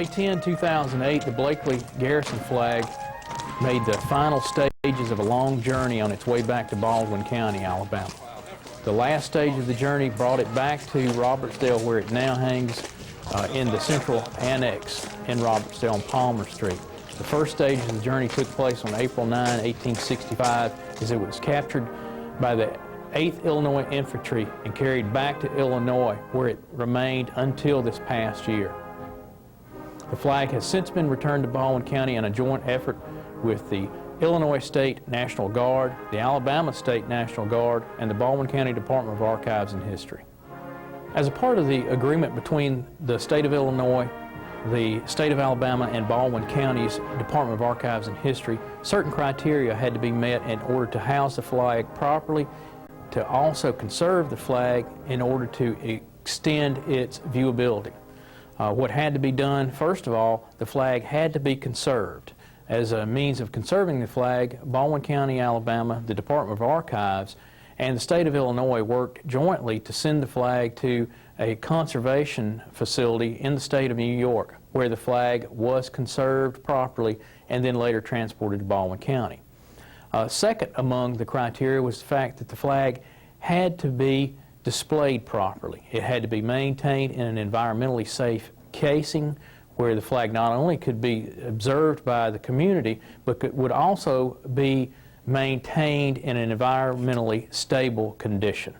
May 10, 2008, the Blakeley Garrison flag made the final stages of a long journey on its way back to Baldwin County, Alabama. The last stage of the journey brought it back to Robertsdale, where it now hangs in the central annex in Robertsdale on Palmer Street. The first stage of the journey took place on April 9, 1865, as it was captured by the 8th Illinois Infantry and carried back to Illinois, where it remained until this past year. The flag has since been returned to Baldwin County in a joint effort with the Illinois State National Guard, the Alabama State National Guard, and the Baldwin County Department of Archives and History. As a part of the agreement between the state of Illinois, the state of Alabama, and Baldwin County's Department of Archives and History, certain criteria had to be met in order to house the flag properly, to also conserve the flag in order to extend its viewability. What had to be done, first of all, the flag had to be conserved. As a means of conserving the flag, Baldwin County, Alabama, the Department of Archives, and the state of Illinois worked jointly to send the flag to a conservation facility in the state of New York, where the flag was conserved properly and then later transported to Baldwin County. Second among the criteria was the fact that the flag had to be displayed properly. It had to be maintained in an environmentally safe casing where the flag not only could be observed by the community, but would also be maintained in an environmentally stable condition.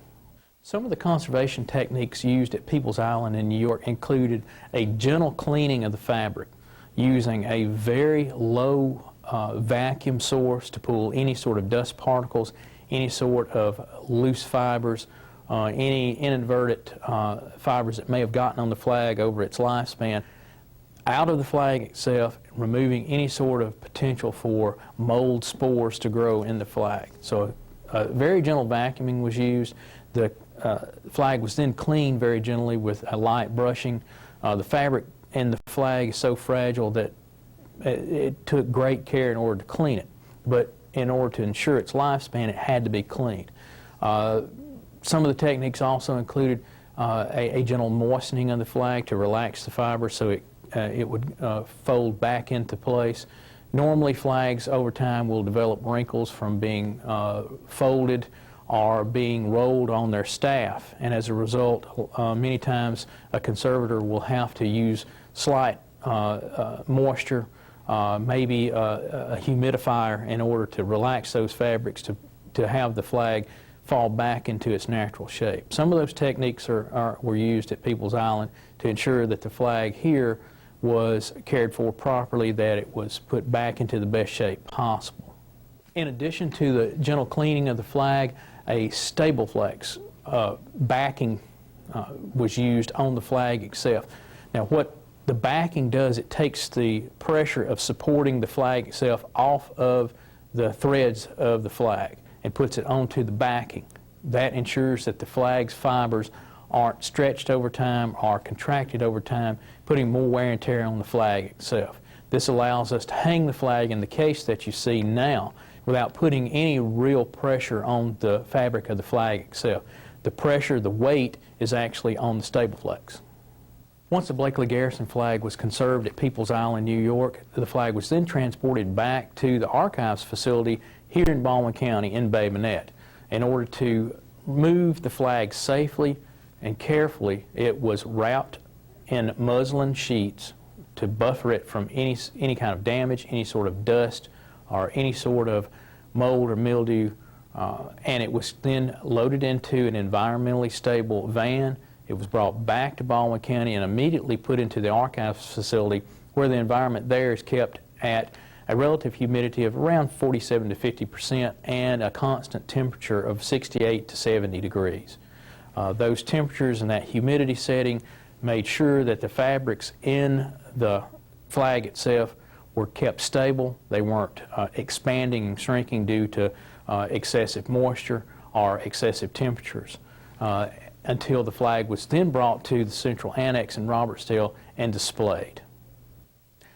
Some of the conservation techniques used at Peoples Island in New York included a gentle cleaning of the fabric using a very low vacuum source to pull any sort of dust particles, any sort of loose fibers, any inadvertent fibers that may have gotten on the flag over its lifespan out of the flag itself, removing any sort of potential for mold spores to grow in the flag. So very gentle vacuuming was used. The flag was then cleaned very gently with a light brushing. The fabric in the flag is so fragile that it took great care in order to clean it. But in order to ensure its lifespan, it had to be cleaned. Some of the techniques also included a gentle moistening of the flag to relax the fiber so it would fold back into place. Normally, flags over time will develop wrinkles from being folded or being rolled on their staff, and as a result, many times a conservator will have to use slight moisture, maybe a humidifier, in order to relax those fabrics to have the flag fall back into its natural shape. Some of those techniques were used at Peoples Island to ensure that the flag here was cared for properly, that it was put back into the best shape possible. In addition to the gentle cleaning of the flag, a stable flex backing was used on the flag itself. Now, what the backing does, it takes the pressure of supporting the flag itself off of the threads of the flag and puts it onto the backing. That ensures that the flag's fibers aren't stretched over time or contracted over time, putting more wear and tear on the flag itself. This allows us to hang the flag in the case that you see now without putting any real pressure on the fabric of the flag itself. The pressure, the weight, is actually on the stable flex. Once the Blakeley Garrison flag was conserved at Peoples Island, New York, the flag was then transported back to the archives facility here in Baldwin County in Bay Minette. In order to move the flag safely and carefully, it was wrapped in muslin sheets to buffer it from any kind of damage, any sort of dust, or any sort of mold or mildew, and it was then loaded into an environmentally stable van. It was brought back to Baldwin County and immediately put into the archives facility, where the environment there is kept at a relative humidity of around 47 to 50% and a constant temperature of 68 to 70 degrees. Those temperatures and that humidity setting made sure that the fabrics in the flag itself were kept stable. They weren't expanding and shrinking due to excessive moisture or excessive temperatures until the flag was then brought to the central annex in Robertsdale and displayed.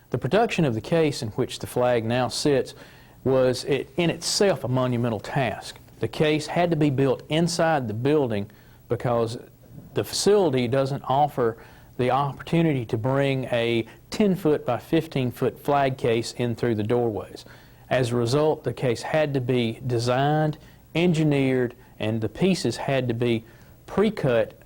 The production of the case in which the flag now sits was in itself a monumental task. The case had to be built inside the building because the facility doesn't offer the opportunity to bring a 10-foot by 15-foot flag case in through the doorways. As a result, the case had to be designed, engineered, and the pieces had to be pre-cut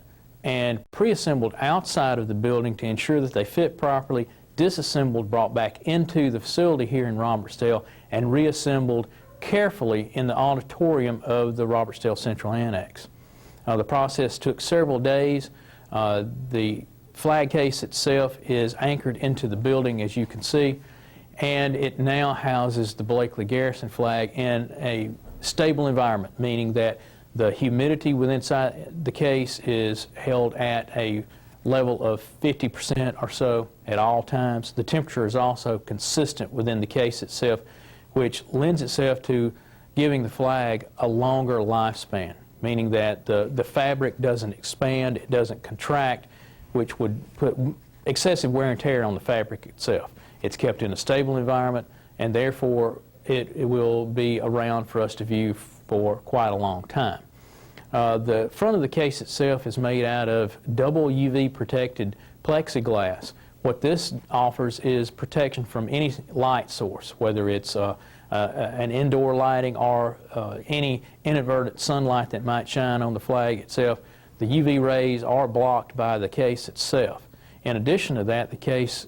and pre-assembled outside of the building to ensure that they fit properly, disassembled, brought back into the facility here in Robertsdale, and reassembled carefully in the auditorium of the Robertsdale Central Annex. The process took several days. The flag case itself is anchored into the building, as you can see, and it now houses the Blakeley Garrison flag in a stable environment, meaning that the humidity within the case is held at a level of 50% or so at all times. The temperature is also consistent within the case itself, which lends itself to giving the flag a longer lifespan, meaning that the fabric doesn't expand, it doesn't contract, which would put excessive wear and tear on the fabric itself. It's kept in a stable environment, and therefore it will be around for us to view for quite a long time. The front of the case itself is made out of double UV protected plexiglass. What this offers is protection from any light source, whether it's an indoor lighting or any inadvertent sunlight that might shine on the flag itself. The UV rays are blocked by the case itself. In addition to that, the case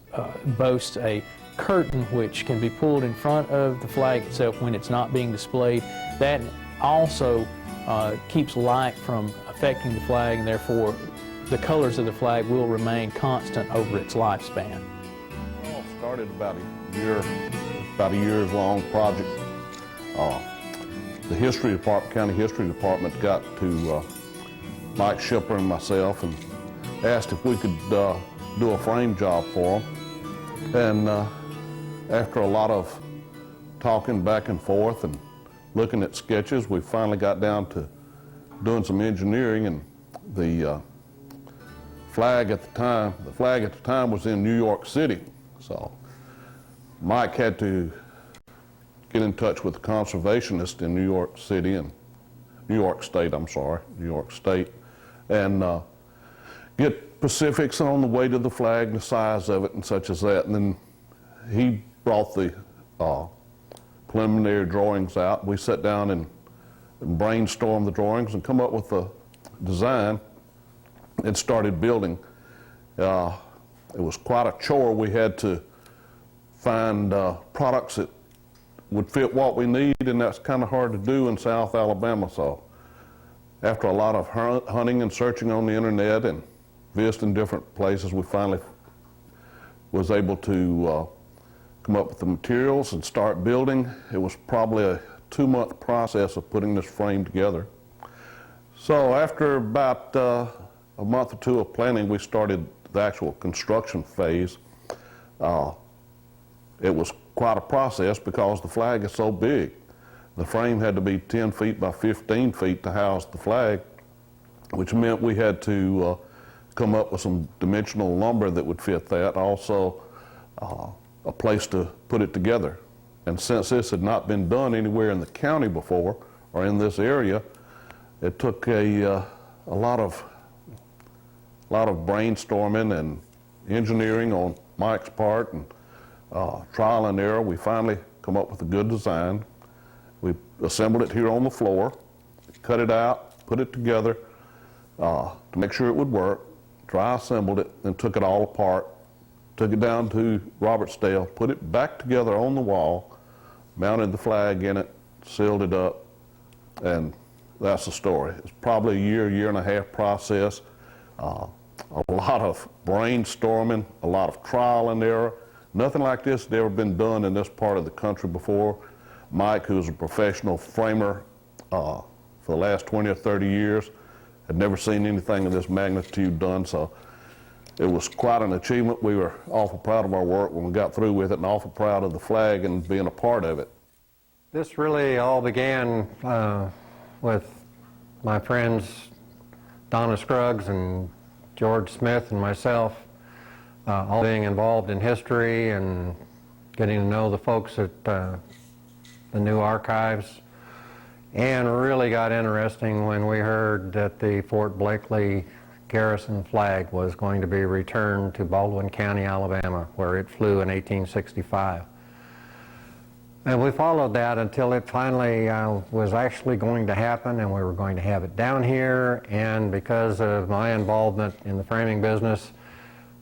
boasts a curtain which can be pulled in front of the flag itself when it's not being displayed. That also keeps light from affecting the flag, and therefore the colors of the flag will remain constant over its lifespan. It all started about a year's long project. The history department, county history department, got to Mike Shipper and myself and asked if we could do a frame job for them. And after a lot of talking back and forth and looking at sketches, we finally got down to doing some engineering, and the flag at the time was in New York City. So Mike had to get in touch with the conservationist in New York City and New York State, and get specifics on the weight of the flag, the size of it, and such as that. And then he brought the preliminary drawings out. We sat down and brainstormed the drawings and come up with a design and started building. It was quite a chore. We had to find products that would fit what we need, and that's kind of hard to do in South Alabama. So after a lot of hunting and searching on the internet and visiting different places, we finally was able to come up with the materials and start building. It was probably a 2-month process of putting this frame together. So after about a month or two of planning, we started the actual construction phase. It was quite a process because the flag is so big. The frame had to be 10 feet by 15 feet to house the flag, which meant we had to come up with some dimensional lumber that would fit that, also a place to put it together. And since this had not been done anywhere in the county before or in this area, it took a lot of brainstorming and engineering on Mike's part, and trial and error. We finally come up with a good design. We assembled it here on the floor, cut it out, put it together to make sure it would work, dry assembled it, and took it all apart, took it down to Robertsdale, put it back together on the wall, mounted the flag in it, sealed it up, and that's the story. It's probably a year and a half process, a lot of brainstorming, a lot of trial and error. Nothing like this had ever been done in this part of the country before. Mike, who's a professional framer for the last 20 or 30 years, had never seen anything of this magnitude done, so it was quite an achievement. We were awful proud of our work when we got through with it, and awful proud of the flag and being a part of it. This really all began with my friends Donna Scruggs and George Smith and myself, all being involved in history and getting to know the folks at the new archives. And really got interesting when we heard that the Fort Blakeley Garrison flag was going to be returned to Baldwin County, Alabama, where it flew in 1865. And we followed that until it finally was actually going to happen, and we were going to have it down here. And because of my involvement in the framing business,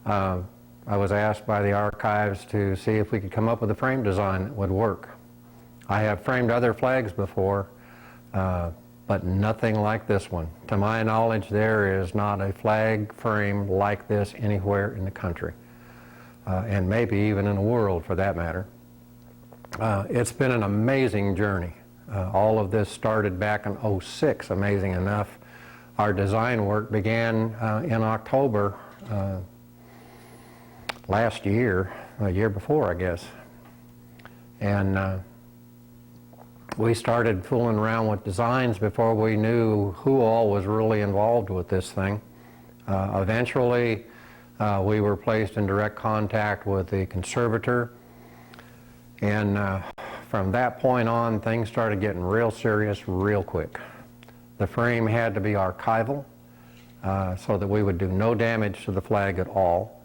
I was asked by the archives to see if we could come up with a frame design that would work. I have framed other flags before, but nothing like this one. To my knowledge, there is not a flag frame like this anywhere in the country, and maybe even in the world for that matter. It's been an amazing journey. All of this started back in '06, amazing enough. Our design work began in October last year, a year before, I guess. And we started fooling around with designs before we knew who all was really involved with this thing. Eventually, we were placed in direct contact with the conservator. And from that point on, things started getting real serious real quick. The frame had to be archival so that we would do no damage to the flag at all.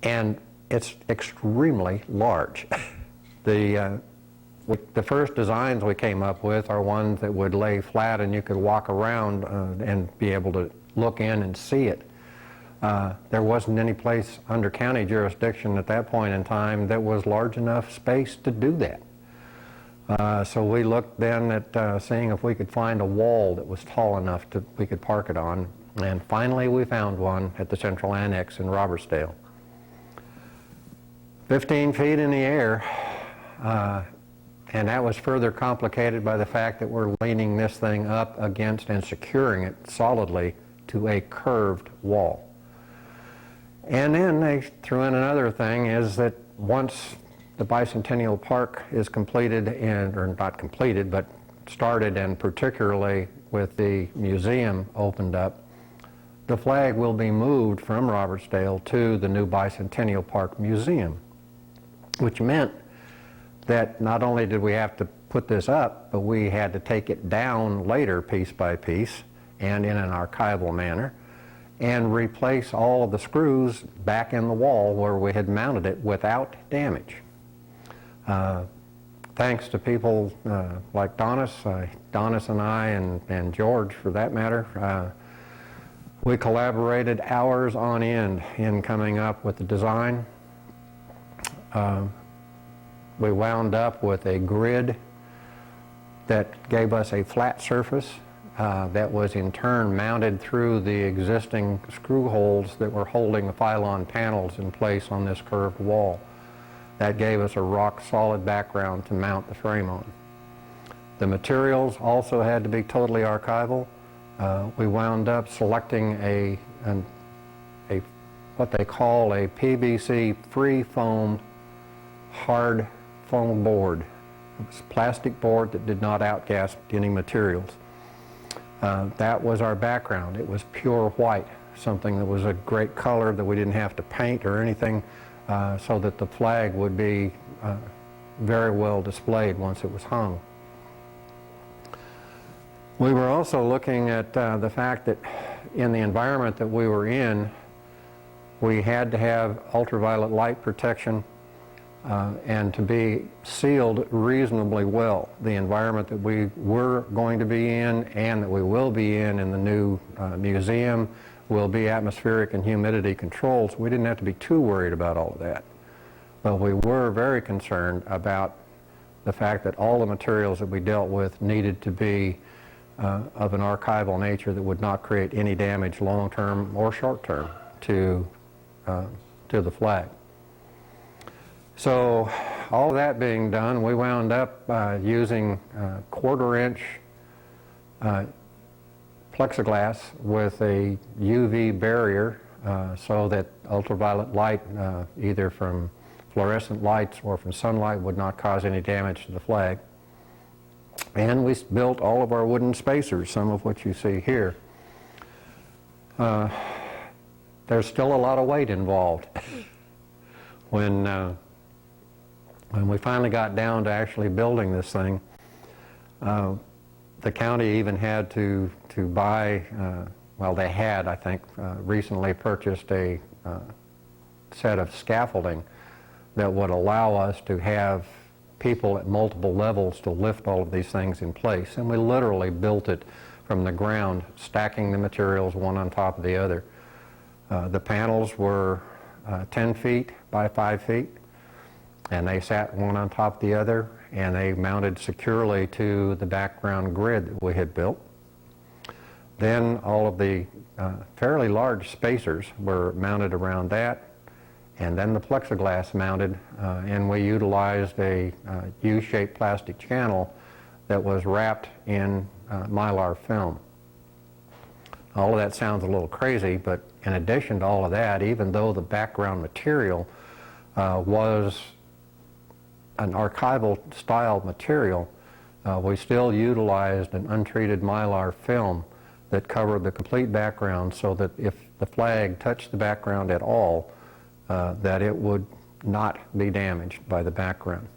And it's extremely large. The first designs we came up with are ones that would lay flat and you could walk around and be able to look in and see it. There wasn't any place under county jurisdiction at that point in time that was large enough space to do that. So we looked then at seeing if we could find a wall that was tall enough we could park it on, and finally we found one at the Central Annex in Robertsdale. 15 feet in the air, and that was further complicated by the fact that we're leaning this thing up against and securing it solidly to a curved wall. And then they threw in another thing, is that once the Bicentennial Park is completed, or not completed, but started, and particularly with the museum opened up, the flag will be moved from Robertsdale to the new Bicentennial Park Museum, which meant that not only did we have to put this up, but we had to take it down later piece by piece and in an archival manner, and replace all of the screws back in the wall where we had mounted it without damage. Thanks to people like Donis and I, and George for that matter, we collaborated hours on end in coming up with the design. We wound up with a grid that gave us a flat surface that was in turn mounted through the existing screw holes that were holding the pylon panels in place on this curved wall. That gave us a rock-solid background to mount the frame on. The materials also had to be totally archival. We wound up selecting what they call a PVC free foam hard foam board. It was plastic board that did not outgas any materials. That was our background. It was pure white, something that was a great color that we didn't have to paint or anything, so that the flag would be very well displayed once it was hung. We were also looking at the fact that in the environment that we were in, we had to have ultraviolet light protection and to be sealed reasonably well. The environment that we were going to be in and that we will be in the new museum will be atmospheric and humidity controlled, so we didn't have to be too worried about all of that. But we were very concerned about the fact that all the materials that we dealt with needed to be of an archival nature that would not create any damage long-term or short-term to the flag. So all of that being done, we wound up using quarter-inch plexiglass with a UV barrier so that ultraviolet light, either from fluorescent lights or from sunlight, would not cause any damage to the flag. And we built all of our wooden spacers, some of which you see here. There's still a lot of weight involved. When we finally got down to actually building this thing, the county even had to buy well, they had, I think, recently purchased a set of scaffolding that would allow us to have people at multiple levels to lift all of these things in place. And we literally built it from the ground, stacking the materials one on top of the other. The panels were 10 feet by 5 feet, and they sat one on top of the other, and they mounted securely to the background grid that we had built. Then all of the fairly large spacers were mounted around that, and then the plexiglass mounted, and we utilized a U-shaped plastic channel that was wrapped in Mylar film. All of that sounds a little crazy, but in addition to all of that, even though the background material was an archival style material, we still utilized an untreated Mylar film that covered the complete background, so that if the flag touched the background at all, that it would not be damaged by the background.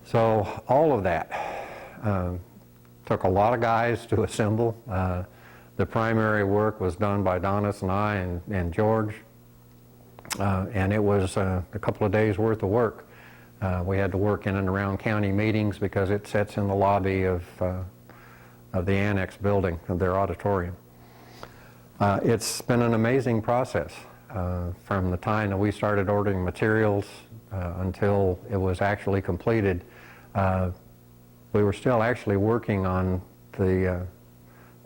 So all of that took a lot of guys to assemble. The primary work was done by Donis and I and George, and it was a couple of days worth of work. We had to work in and around county meetings because it sits in the lobby of the annex building of their auditorium. It's been an amazing process from the time that we started ordering materials until it was actually completed. We were still actually working on the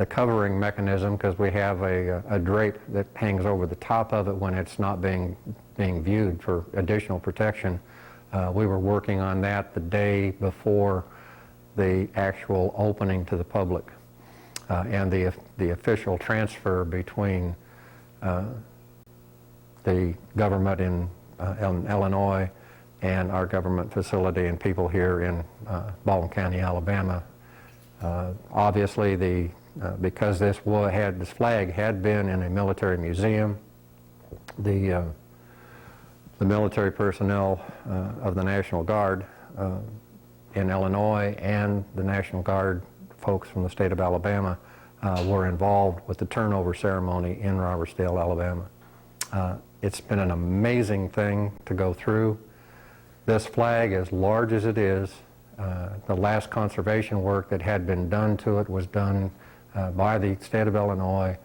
covering mechanism, because we have a drape that hangs over the top of it when it's not being viewed for additional protection. We were working on that the day before the actual opening to the public, and the official transfer between the government in Illinois and our government facility and people here in Baldwin County, Alabama. Obviously, because this flag had been in a military museum, the military personnel of the National Guard in Illinois and the National Guard folks from the state of Alabama were involved with the turnover ceremony in Robertsdale, Alabama. It's been an amazing thing to go through. This flag, as large as it is, the last conservation work that had been done to it was done by the state of Illinois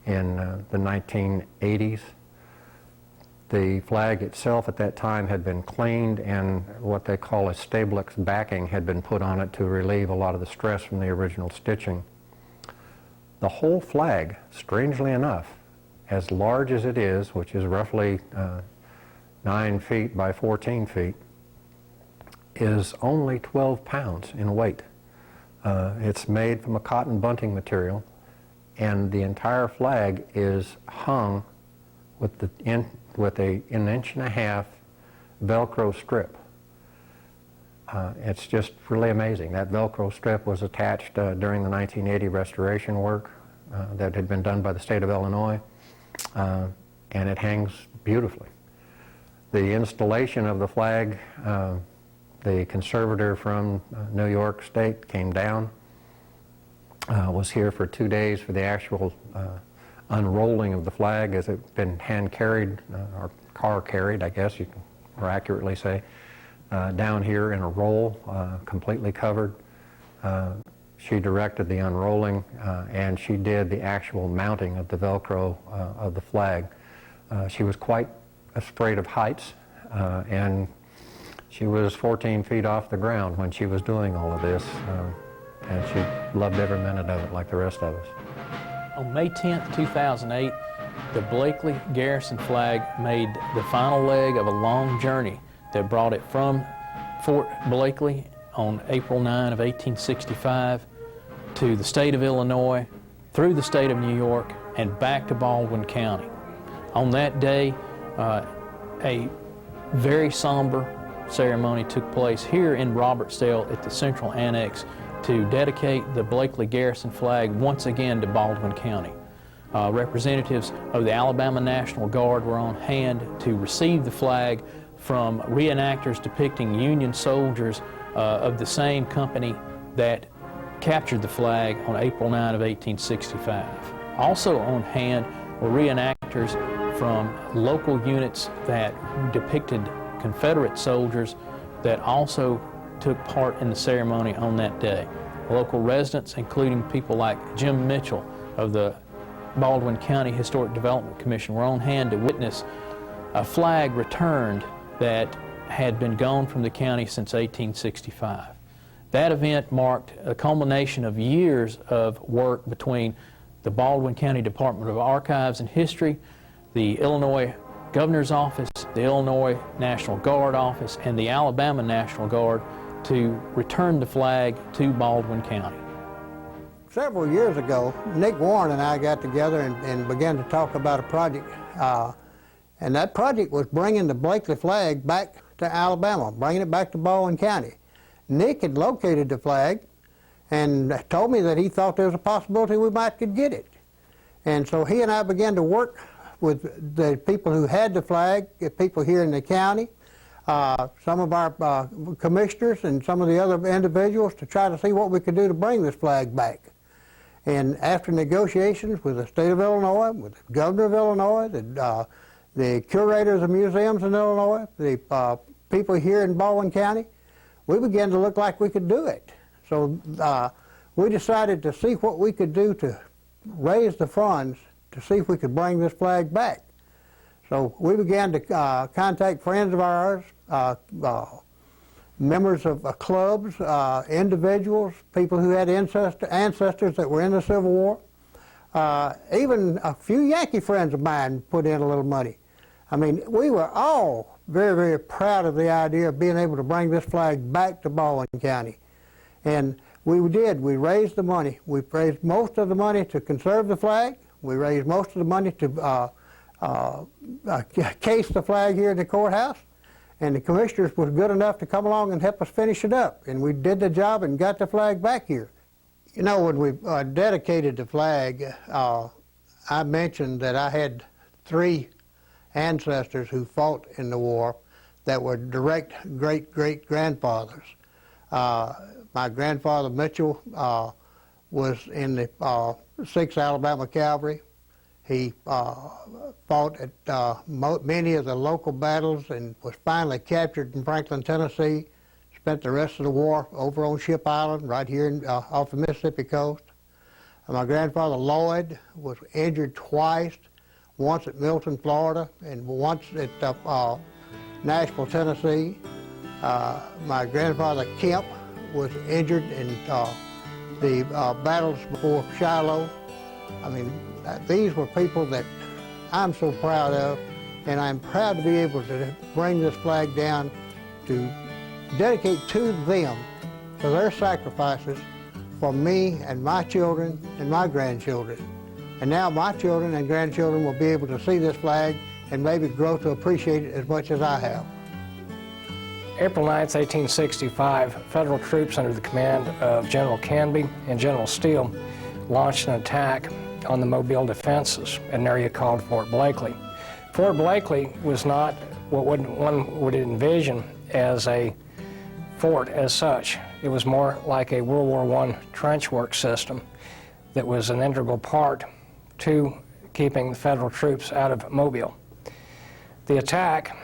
in the 1980s. The flag itself at that time had been cleaned, and what they call a Stablix backing had been put on it to relieve a lot of the stress from the original stitching. The whole flag, strangely enough, as large as it is, which is roughly 9 feet by 14 feet, is only 12 pounds in weight. It's made from a cotton bunting material, and the entire flag is hung with an 1.5 inch Velcro strip. It's just really amazing. That Velcro strip was attached during the 1980 restoration work that had been done by the state of Illinois, and it hangs beautifully. The installation of the flag, the conservator from New York State came down, was here for 2 days for the actual unrolling of the flag, as it's been hand carried, or car carried, I guess you can more accurately say, down here in a roll, completely covered. She directed the unrolling, and she did the actual mounting of the Velcro of the flag. She was quite afraid of heights, and she was 14 feet off the ground when she was doing all of this, and she loved every minute of it like the rest of us. On May 10th, 2008, the Blakeley Garrison flag made the final leg of a long journey that brought it from Fort Blakeley on April 9 of 1865 to the state of Illinois, through the state of New York, and back to Baldwin County. On that day, a very somber ceremony took place here in Robertsdale at the Central Annex to dedicate the Blakeley Garrison flag once again to Baldwin County. Representatives of the Alabama National Guard were on hand to receive the flag from reenactors depicting Union soldiers of the same company that captured the flag on April 9 of 1865. Also on hand were reenactors from local units that depicted Confederate soldiers that also took part in the ceremony on that day. Local residents, including people like Jim Mitchell of the Baldwin County Historic Development Commission, were on hand to witness a flag returned that had been gone from the county since 1865. That event marked a culmination of years of work between the Baldwin County Department of Archives and History, the Illinois Governor's Office, the Illinois National Guard Office, and the Alabama National Guard to return the flag to Baldwin County. Several years ago, Nick Warren and I got together and began to talk about a project, and that project was bringing the Blakeley flag back to Alabama, bringing it back to Baldwin County. Nick had located the flag and told me that he thought there was a possibility we might could get it. And so he and I began to work with the people who had the flag, the people here in the county, some of our commissioners and some of the other individuals to try to see what we could do to bring this flag back. And after negotiations with the state of Illinois, with the governor of Illinois, the curators of museums in Illinois, the people here in Baldwin County, we began to look like we could do it. So we decided to see what we could do to raise the funds to see if we could bring this flag back. So we began to contact friends of ours, members of clubs, individuals, people who had ancestors that were in the Civil War. Even a few Yankee friends of mine put in a little money. I mean, we were all very, very proud of the idea of being able to bring this flag back to Baldwin County. And we did. We raised the money. We raised most of the money to conserve the flag. We raised most of the money to case the flag here in the courthouse. And the commissioners was good enough to come along and help us finish it up. And we did the job and got the flag back here. You know, when we dedicated the flag, I mentioned that I had 3 ancestors who fought in the war that were direct great-great-grandfathers. My grandfather Mitchell was in the 6th Alabama Cavalry. He fought at many of the local battles and was finally captured in Franklin, Tennessee. Spent the rest of the war over on Ship Island, right here off the Mississippi coast. My grandfather Lloyd was injured twice, once at Milton, Florida, and once at Nashville, Tennessee. My grandfather Kemp was injured in the battles before Shiloh. I mean, these were people that I'm so proud of, and I'm proud to be able to bring this flag down to dedicate to them for their sacrifices for me and my children and my grandchildren. And now my children and grandchildren will be able to see this flag and maybe grow to appreciate it as much as I have. April 9th, 1865, federal troops under the command of General Canby and General Steele launched an attack on the Mobile defenses in an area called Fort Blakeley. Fort Blakeley was not what one would envision as a fort as such. It was more like a World War I trench work system that was an integral part to keeping the federal troops out of Mobile. The attack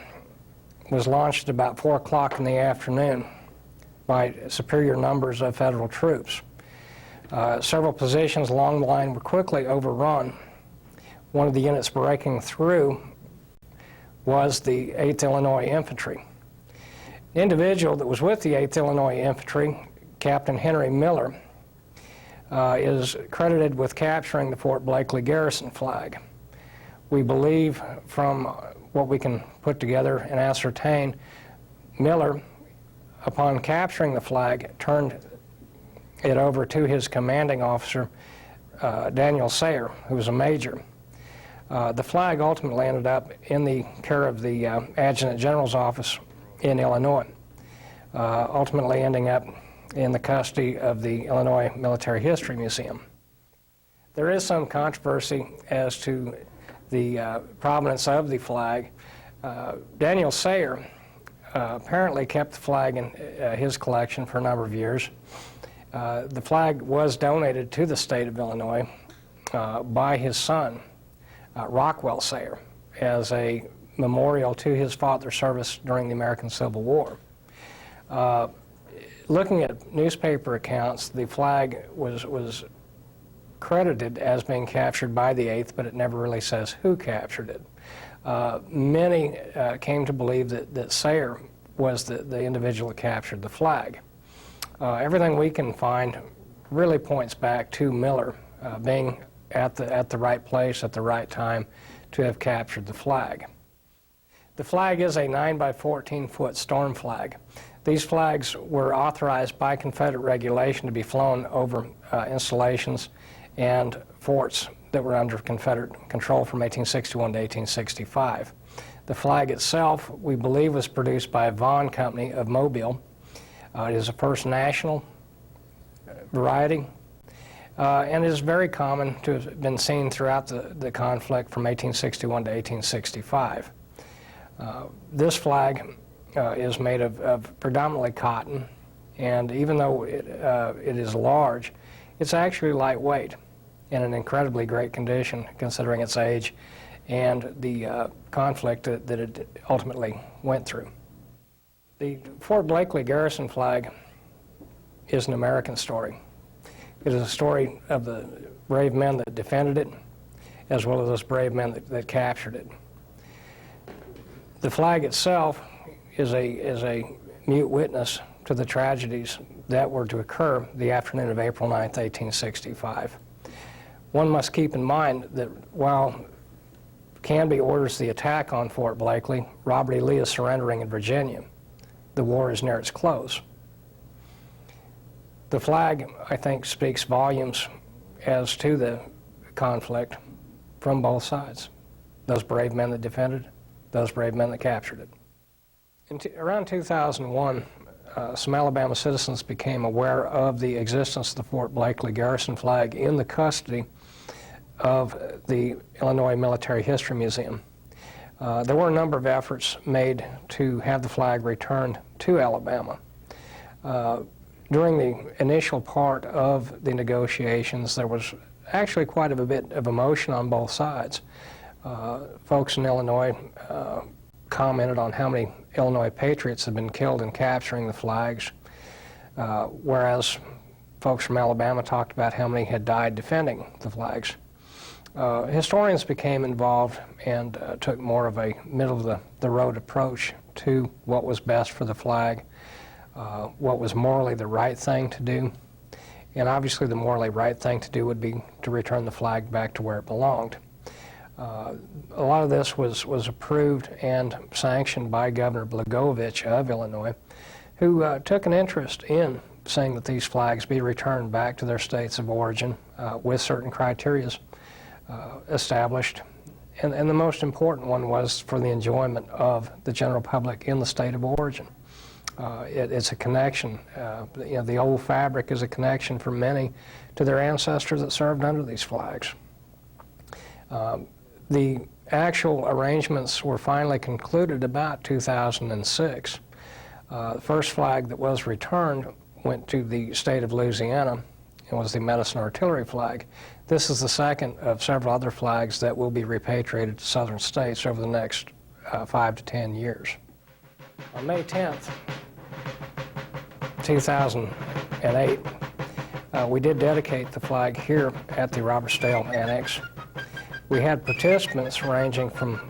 was launched at about 4 o'clock in the afternoon by superior numbers of federal troops. Several positions along the line were quickly overrun. One of the units breaking through was the 8th Illinois Infantry. The individual that was with the 8th Illinois Infantry, Captain Henry Miller, is credited with capturing the Fort Blakeley Garrison flag. We believe from what we can put together and ascertain, Miller, upon capturing the flag, turned it over to his commanding officer, Daniel Sayer, who was a major. The flag ultimately ended up in the care of the Adjutant General's office in Illinois, ultimately ending up in the custody of the Illinois Military History Museum. There is some controversy as to the provenance of the flag. Daniel Sayer apparently kept the flag in his collection for a number of years, The flag was donated to the state of Illinois by his son, Rockwell Sayre, as a memorial to his father's service during the American Civil War. Looking at newspaper accounts, the flag was credited as being captured by the 8th, but it never really says who captured it. Many came to believe that Sayre was the individual that captured the flag. Everything we can find really points back to Miller being at the right place at the right time to have captured the flag. The flag is a 9 by 14 foot storm flag. These flags were authorized by Confederate regulation to be flown over installations and forts that were under Confederate control from 1861 to 1865. The flag itself, we believe, was produced by a Vaughn Company of Mobile. It is a first national variety, and it is very common to have been seen throughout the conflict from 1861 to 1865. This flag is made of predominantly cotton, and even though it is large, it's actually lightweight and in incredibly great condition considering its age and the conflict that it ultimately went through. The Fort Blakeley Garrison flag is an American story. It is a story of the brave men that defended it, as well as those brave men that captured it. The flag itself is a mute witness to the tragedies that were to occur the afternoon of April 9th, 1865. One must keep in mind that while Canby orders the attack on Fort Blakeley, Robert E. Lee is surrendering in Virginia. The war is near its close. The flag, I think, speaks volumes as to the conflict from both sides. Those brave men that defended it, those brave men that captured it. Around 2001, some Alabama citizens became aware of the existence of the Fort Blakeley Garrison flag in the custody of the Illinois Military History Museum. There were a number of efforts made to have the flag returned to Alabama. During the initial part of the negotiations, there was actually quite a bit of emotion on both sides. Folks in Illinois commented on how many Illinois patriots had been killed in capturing the flags, whereas folks from Alabama talked about how many had died defending the flags. Historians became involved and took more of a middle-of-the-road approach to what was best for the flag, what was morally the right thing to do, and obviously the morally right thing to do would be to return the flag back to where it belonged. A lot of this was approved and sanctioned by Governor Blagojevich of Illinois, who took an interest in saying that these flags be returned back to their states of origin with certain criteria established. And the most important one was for the enjoyment of the general public in the state of origin. It's a connection. The old fabric is a connection for many to their ancestors that served under these flags. The actual arrangements were finally concluded about 2006. The first flag that was returned went to the state of Louisiana and was the Medicine Artillery flag. This is the second of several other flags that will be repatriated to southern states over the next 5 to 10 years. On May 10th, 2008, we did dedicate the flag here at the Robertsdale Annex. We had participants ranging from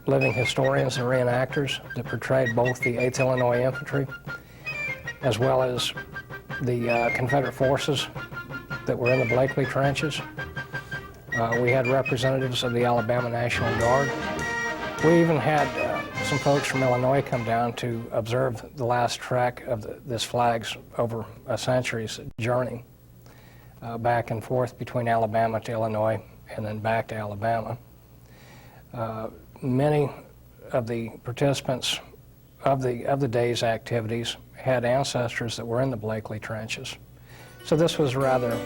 living historians and reenactors that portrayed both the 8th Illinois Infantry as well as the Confederate forces that were in the Blakeley trenches. We had representatives of the Alabama National Guard. We even had some folks from Illinois come down to observe the last trek of this flag's over a century's journey back and forth between Alabama to Illinois and then back to Alabama. Many of the participants of the day's activities had ancestors that were in the Blakeley trenches. So this was a rather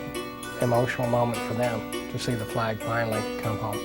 emotional moment for them to see the flag finally come home.